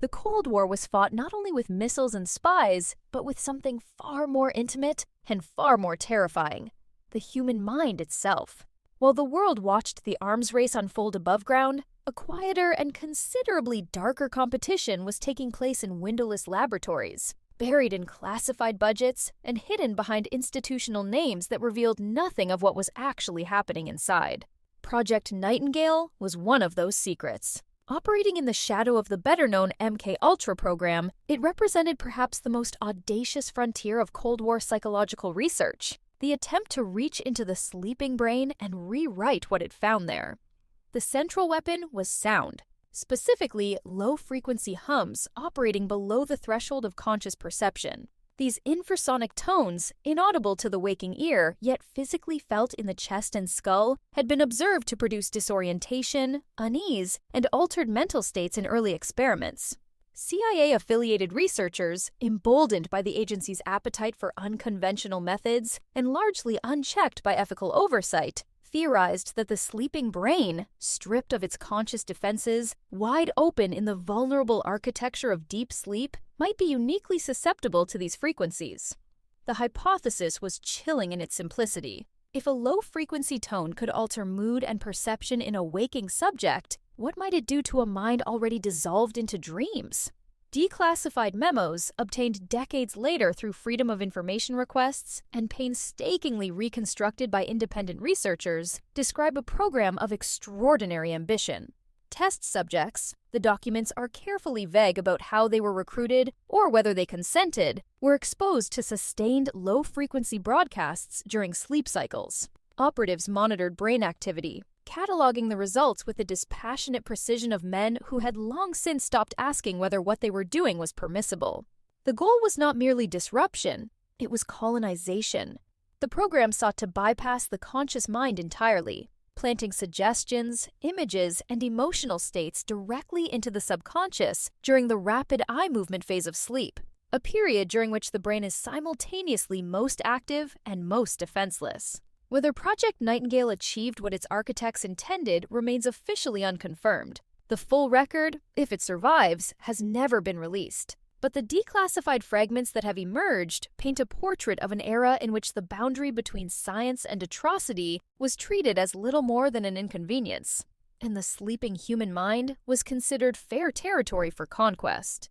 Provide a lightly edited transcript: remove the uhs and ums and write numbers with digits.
The Cold War was fought not only with missiles and spies, but with something far more intimate and far more terrifying: the human mind itself. While the world watched the arms race unfold above ground, a quieter and considerably darker competition was taking place in windowless laboratories, buried in classified budgets and hidden behind institutional names that revealed nothing of what was actually happening inside. Project Nightingale was one of those secrets. Operating in the shadow of the better-known MKUltra program, it represented perhaps the most audacious frontier of Cold War psychological research, the attempt to reach into the sleeping brain and rewrite what it found there. The central weapon was sound, specifically low-frequency hums operating below the threshold of conscious perception. These infrasonic tones, inaudible to the waking ear, yet physically felt in the chest and skull, had been observed to produce disorientation, unease, and altered mental states in early experiments. CIA-affiliated researchers, emboldened by the agency's appetite for unconventional methods and largely unchecked by ethical oversight, theorized that the sleeping brain, stripped of its conscious defenses, wide open in the vulnerable architecture of deep sleep, might be uniquely susceptible to these frequencies. The hypothesis was chilling in its simplicity. If a low-frequency tone could alter mood and perception in a waking subject, what might it do to a mind already dissolved into dreams? Declassified memos, obtained decades later through Freedom of Information requests and painstakingly reconstructed by independent researchers, describe a program of extraordinary ambition. Test subjects, the documents are carefully vague about how they were recruited or whether they consented, were exposed to sustained low-frequency broadcasts during sleep cycles. Operatives monitored brain activity, cataloging the results with the dispassionate precision of men who had long since stopped asking whether what they were doing was permissible. The goal was not merely disruption, it was colonization. The program sought to bypass the conscious mind entirely, planting suggestions, images, and emotional states directly into the subconscious during the rapid eye movement phase of sleep, a period during which the brain is simultaneously most active and most defenseless. Whether Project Nightingale achieved what its architects intended remains officially unconfirmed. The full record, if it survives, has never been released. But the declassified fragments that have emerged paint a portrait of an era in which the boundary between science and atrocity was treated as little more than an inconvenience, and the sleeping human mind was considered fair territory for conquest.